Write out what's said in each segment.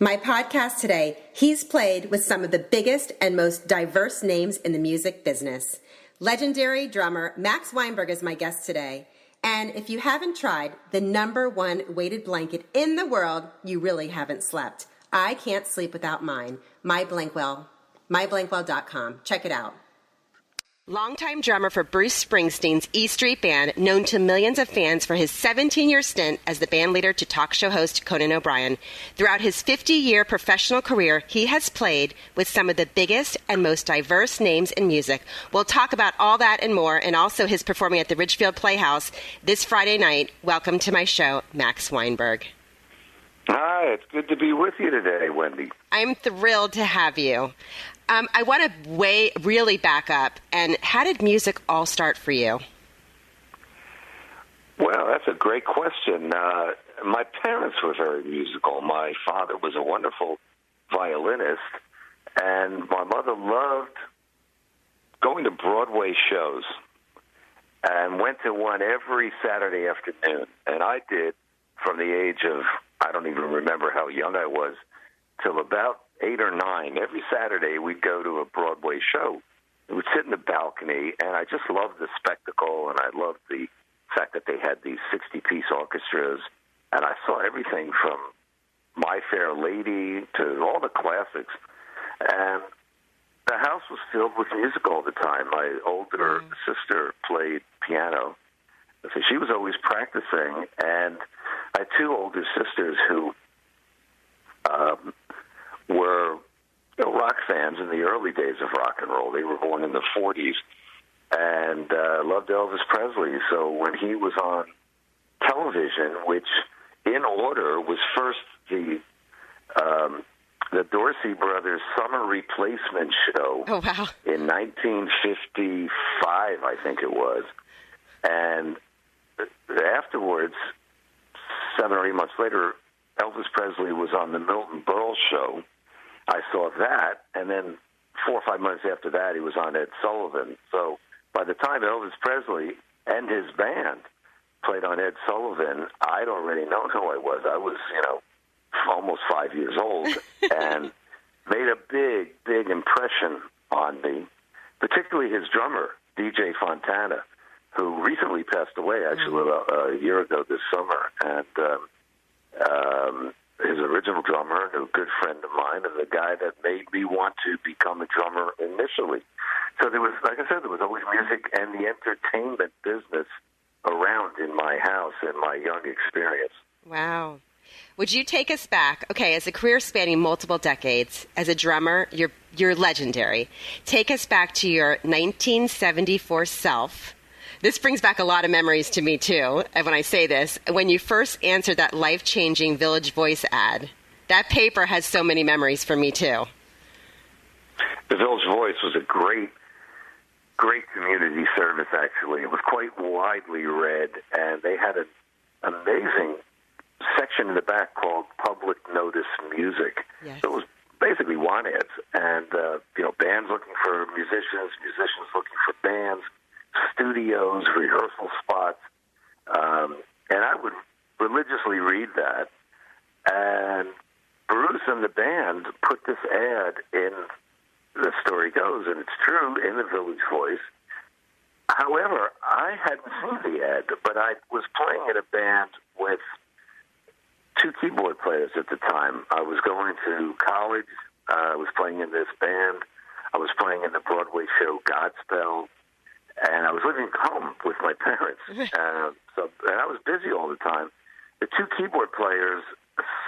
My podcast today, he's played with some of the biggest and most diverse names in the music business. Legendary drummer Max Weinberg is my guest today. And if you haven't tried the #1 weighted blanket in the world, you really haven't slept. I can't sleep without mine. MyBlankwell.com. Check it out. Longtime drummer for Bruce Springsteen's E Street Band, known to millions of fans for his 17-year stint as the band leader to talk show host Conan O'Brien. Throughout his 50-year professional career, he has played with some of the biggest and most diverse names in music. We'll talk about all that and more, and also his performing at the Ridgefield Playhouse this Friday night. Welcome to my show, Max Weinberg. Hi, it's good to be with you today, Wendy. I'm thrilled to have you. I want to really back up. And how did music all start for you? Well, that's a great question. My parents were very musical. My father was a wonderful violinist, and my mother loved going to Broadway shows and went to one every Saturday afternoon. And I did from the age of, I don't even remember how young I was, till about 8 or 9. Every Saturday we'd go to a Broadway show. We would sit in the balcony, and I just loved the spectacle, and I loved the fact that they had these 60-piece orchestras, and I saw everything from My Fair Lady to all the classics. And the house was filled with music all the time. My older sister played piano, so she was always practicing, and I had 2 older sisters who were rock fans in the early days of rock and roll. They were born in the 40s and loved Elvis Presley. So when he was on television, which in order was first the Dorsey Brothers Summer Replacement Show in 1955, I think it was. And afterwards, 7 or 8 months later, Elvis Presley was on the Milton Berle Show. I saw that, and then 4 or 5 months after that, he was on Ed Sullivan. So by the time Elvis Presley and his band played on Ed Sullivan, I'd already known who I was. I was, almost 5 years old, and made a big, big impression on me, particularly his drummer, DJ Fontana, who recently passed away, actually, a year ago this summer, and his original drummer, a good friend of mine, and the guy that made me want to become a drummer initially. So there was, like I said, there was always music and the entertainment business around in my house in my young experience. Wow. Would you take us back? Okay, as a career spanning multiple decades, as a drummer, you're legendary. Take us back to your 1974 self. This brings back a lot of memories to me, too, when I say this. When you first answered that life-changing Village Voice ad, that paper has so many memories for me, too. The Village Voice was a great community service, actually. It was quite widely read, and they had an amazing section in the back called Public Notice Music. Yes. So it was basically want ads, and bands looking for musicians, musicians looking for bands, studios, rehearsal spots, and I would religiously read that. And Bruce and the band put this ad in, the story goes, and it's true, in the Village Voice. However, I hadn't seen the ad, but I was playing in a band with 2 keyboard players at the time. I was going to college. I was playing in this band. I was playing in the Broadway show Godspell. And I was living home with my parents, and I was busy all the time. The 2 keyboard players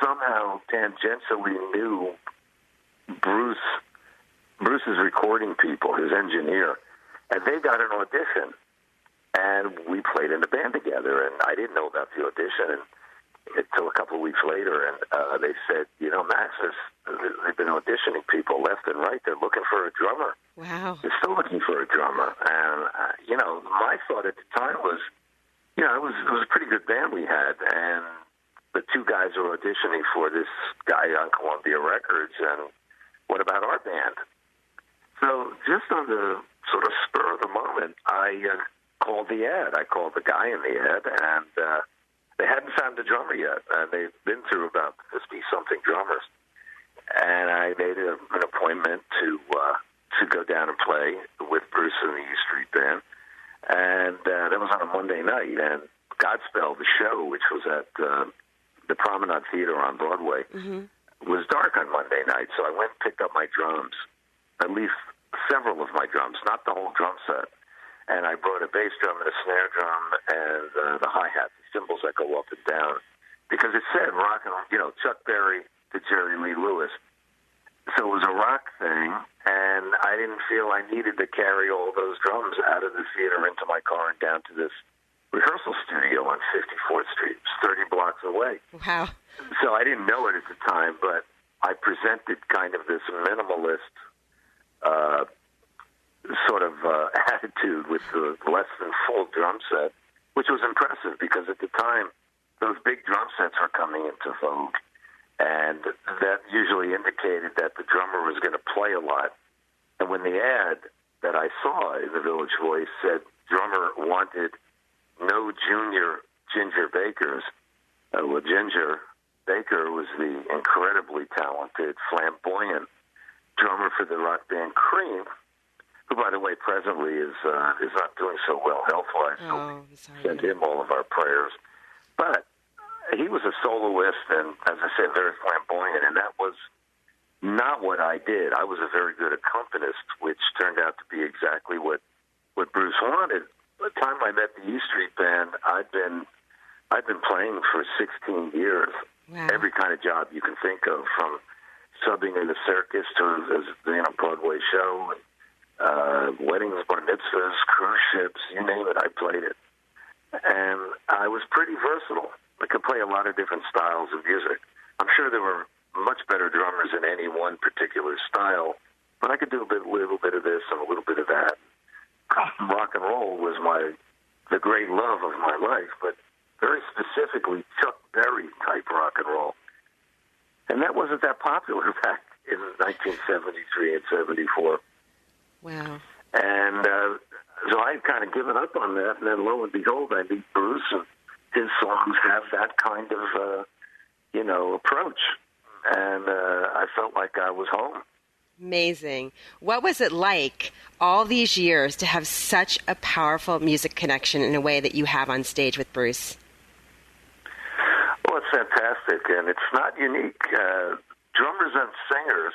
somehow tangentially knew Bruce's recording people, his engineer, and they got an audition, and we played in the band together. And I didn't know about the audition until a couple of weeks later, and they said, Max, they've been auditioning people left and right. They're looking for a drummer. Wow. They're still looking for a drummer. And, my thought at the time was, it was a pretty good band we had, and the 2 guys are auditioning for this guy on Columbia Records, and what about our band? So just on the sort of spur of the moment, I called the ad. I called the guy in the ad, and they hadn't found a drummer yet. They've been through about 50-something drummers. and I made an appointment to go down and play with Bruce and the E Street Band. And that was on a Monday night, and Godspell, the show, which was at the Promenade Theater on Broadway, was dark on Monday night. So I went and picked up my drums, at least several of my drums, not the whole drum set. And I brought a bass drum and a snare drum and the hi-hat, the cymbals that go up and down, because it said rock and, Chuck Berry to Jerry Lee Lewis. So it was a rock thing, and I didn't feel I needed to carry all those drums out of the theater into my car and down to this rehearsal studio on 54th Street. It's 30 blocks away. Wow. So I didn't know it at the time, but I presented kind of this minimalist sort of attitude with the less than full drum set, which was impressive because at the time, those big drum sets were coming into vogue. And that usually indicated that the drummer was going to play a lot. And when the ad that I saw in the Village Voice said drummer wanted no junior Ginger Bakers, well, Ginger Baker was the incredibly talented, flamboyant drummer for the rock band Cream, who, by the way, presently is not doing so well health-wise. Oh, so send him all of our prayers. But he was a soloist and, as I said, very flamboyant, and that was not what I did. I was a very good accompanist, which turned out to be exactly what Bruce wanted. By the time I met the E Street Band, I'd been playing for 16 years. Wow. Every kind of job you can think of, from subbing in the circus to a Broadway show, weddings, bar mitzvahs, cruise ships, you name it, I played it. And I was pretty versatile. I could play a lot of different styles of music. I'm sure there were much better drummers in any one particular style, but I could do a little bit of this and a little bit of that. Rock and roll was the great love of my life, but very specifically Chuck Berry type rock and roll. And that wasn't that popular back in 1973 and 74. Wow. And so I'd kind of given up on that, and then lo and behold, I meet Bruce, and his songs have that kind of, approach. And I felt like I was home. Amazing. What was it like all these years to have such a powerful music connection in a way that you have on stage with Bruce? Well, it's fantastic, and it's not unique. Drummers and singers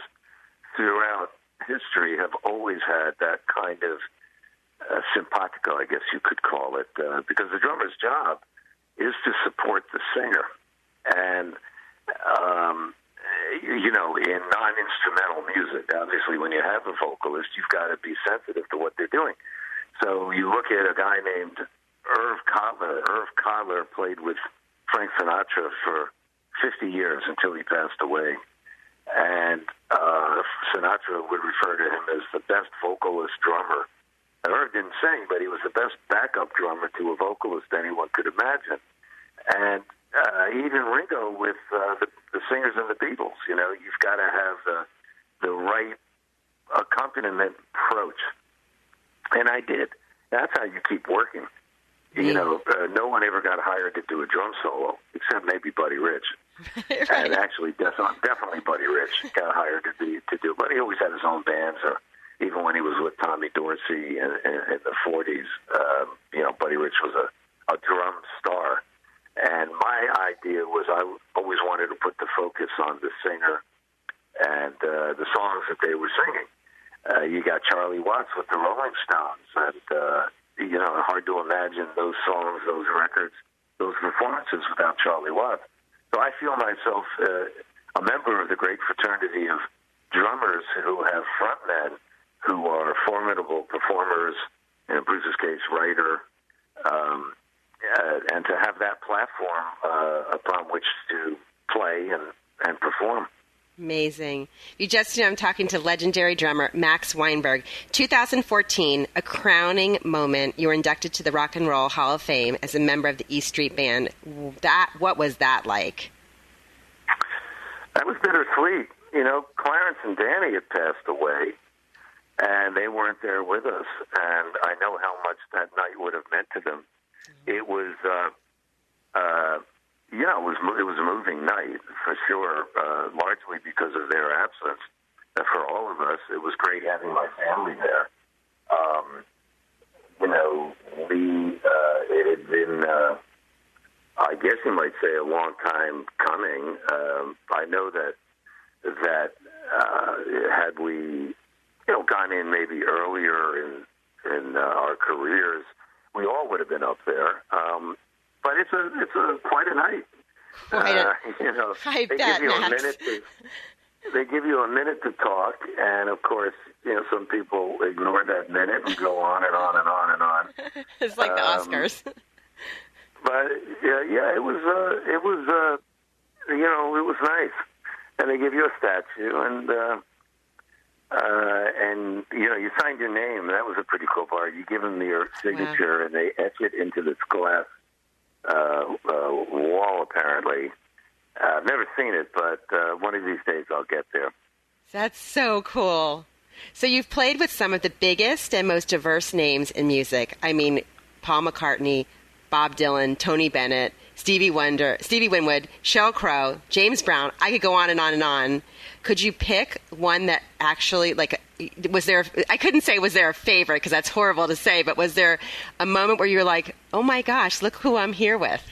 throughout history have always had that kind of simpatico, I guess you could call it, because the drummer's job is to support the singer. And, in non-instrumental music, obviously when you have a vocalist, you've got to be sensitive to what they're doing. So you look at a guy named Irv Cotler. Irv Cotler played with Frank Sinatra for 50 years until he passed away. And Sinatra would refer to him as the best vocalist drummer. And Irv didn't sing, but he was the best backup drummer to a vocalist anyone could imagine. And even Ringo with the singers in the Beatles, you've got to have the right accompaniment approach. And I did. That's how you keep working. No one ever got hired to do a drum solo, except maybe Buddy Rich. Right. And actually, definitely Buddy Rich got hired to do. But he always had his own bands, or even when he was with Tommy Dorsey in the 40s, Buddy Rich was a drum star. And my idea was I always wanted to put the focus on the singer and the songs that they were singing. You got Charlie Watts with the Rolling Stones, and hard to imagine those songs, those records, those performances without Charlie Watts. So I feel myself a member of the great fraternity of drummers who have frontmen who are formidable performers, in Bruce's case, writer, and to have that platform upon which to play and perform. Amazing. I'm talking to legendary drummer Max Weinberg. 2014, a crowning moment. You were inducted to the Rock and Roll Hall of Fame as a member of the E Street Band. What was that like? That was bittersweet. Clarence and Danny had passed away, and they weren't there with us. And I know how much that night would have meant to them. It was, it was a moving night for sure, largely because of their absence. And for all of us, it was great having my family there. It had been, I guess you might say, a long time coming. I know that had we, gone in maybe earlier in our careers, we all would have been up there. But it's quite a night. I bet, They give you a minute to talk, and of course, some people ignore that minute and go on and on and on and on. It's like the Oscars. But it was nice, and they give you a statue, and you signed your name. That was a pretty cool part. You give them your signature, wow. And they etch it into this glass wall, apparently. I've never seen it, but one of these days I'll get there. That's so cool. So you've played with some of the biggest and most diverse names in music. I mean, Paul McCartney, Bob Dylan, Tony Bennett, Stevie Winwood, Sheryl Crow, James Brown. I could go on and on and on. Could you pick one that actually, I couldn't say was there a favorite because that's horrible to say, but was there a moment where you were like, oh my gosh, look who I'm here with?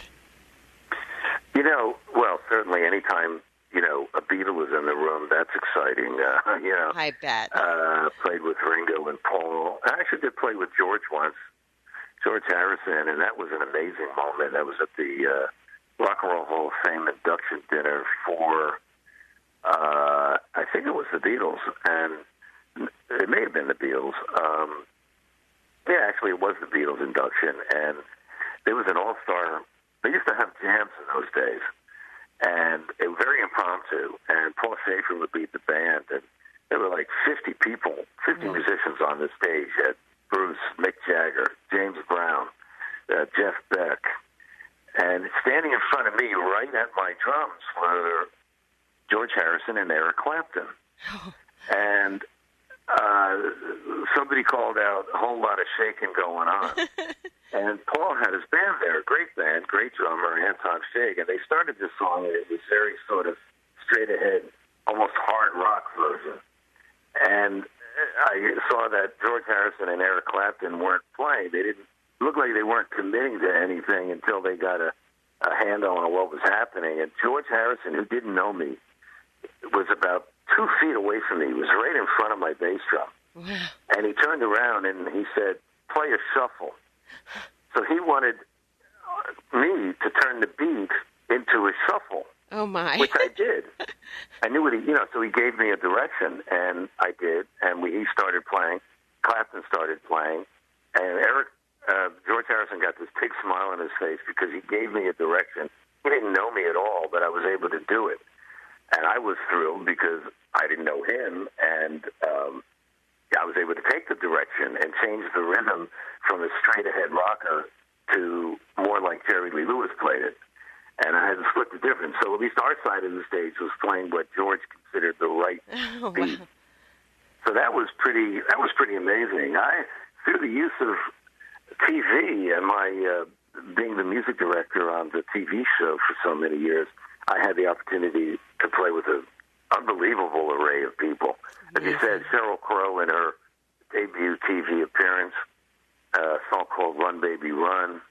Well, certainly anytime, a Beatle is in the room, that's exciting. I bet. Played with Ringo and Paul. I actually did play with George once, George Harrison, and that was an amazing moment. That was at the Rock and Roll Hall of Fame induction dinner for, I think it was the Beatles, and it may have been the Beatles. Actually, it was the Beatles induction, and there was an all-star. They used to have jams in those days, and it was very impromptu, and Paul Schaefer would lead the band, and there were like 50 people, 50 musicians on the stage. Bruce, Mick Jagger, James Brown, Jeff Beck, and standing in front of me right at my drums were George Harrison and Eric Clapton. Oh. And somebody called out, a whole lot of shaking going on. And Paul had his band there, great band, great drummer, Anton Fig, and they started this song, and it was very sort of straight-ahead, almost hard rock version. And I saw that George Harrison and Eric Clapton weren't playing. They didn't look like they weren't committing to anything until they got a handle on what was happening. And George Harrison, who didn't know me, was about 2 feet away from me. He was right in front of my bass drum. Wow. And he turned around and he said, "Play a shuffle." So he wanted me to turn the beat into a shuffle. Oh, my. Which I did. I knew what so he gave me a direction, and I did, and he started playing. Clapton started playing, and George Harrison got this big smile on his face because he gave me a direction. He didn't know me at all, but I was able to do it. And I was thrilled because I didn't know him, and I was able to take the direction and change the rhythm from a straight-ahead rocker to more like Jerry Lee Lewis played it. And I had to split the difference. So at least our side of the stage was playing what George considered the right beat. Wow. So that was pretty amazing. Through the use of TV and my being the music director on the TV show for so many years, I had the opportunity to play with an unbelievable array of people. As you said, Sheryl Crow in her debut TV appearance, a song called Run Baby Run.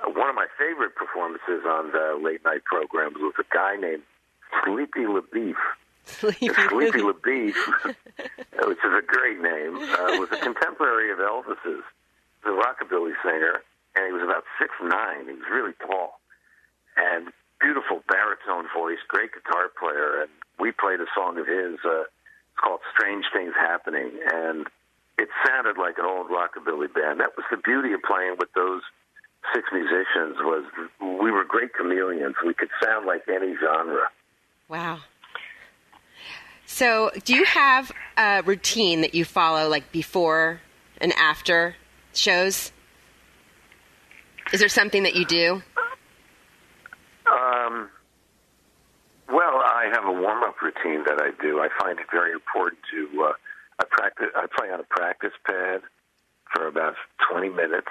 One of my favorite performances on the late-night programs was a guy named Sleepy LaBeef. Sleepy LaBeef, which is a great name, was a contemporary of Elvis's. He was a rockabilly singer, and he was about 6'9". He was really tall. And beautiful baritone voice, great guitar player. And we played a song of his, it's called Strange Things Happening. And it sounded like an old rockabilly band. That was the beauty of playing with those 6 musicians, was we were great chameleons. We could sound like any genre. Wow. So do you have a routine that you follow, like before and after shows? Is there something that you do? Well, I have a warm-up routine that I do. I find it very important to I play on a practice pad for about 20 minutes.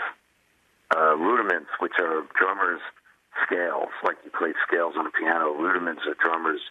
Rudiments, which are drummers scales, like you play scales on a piano, rudiments or drummers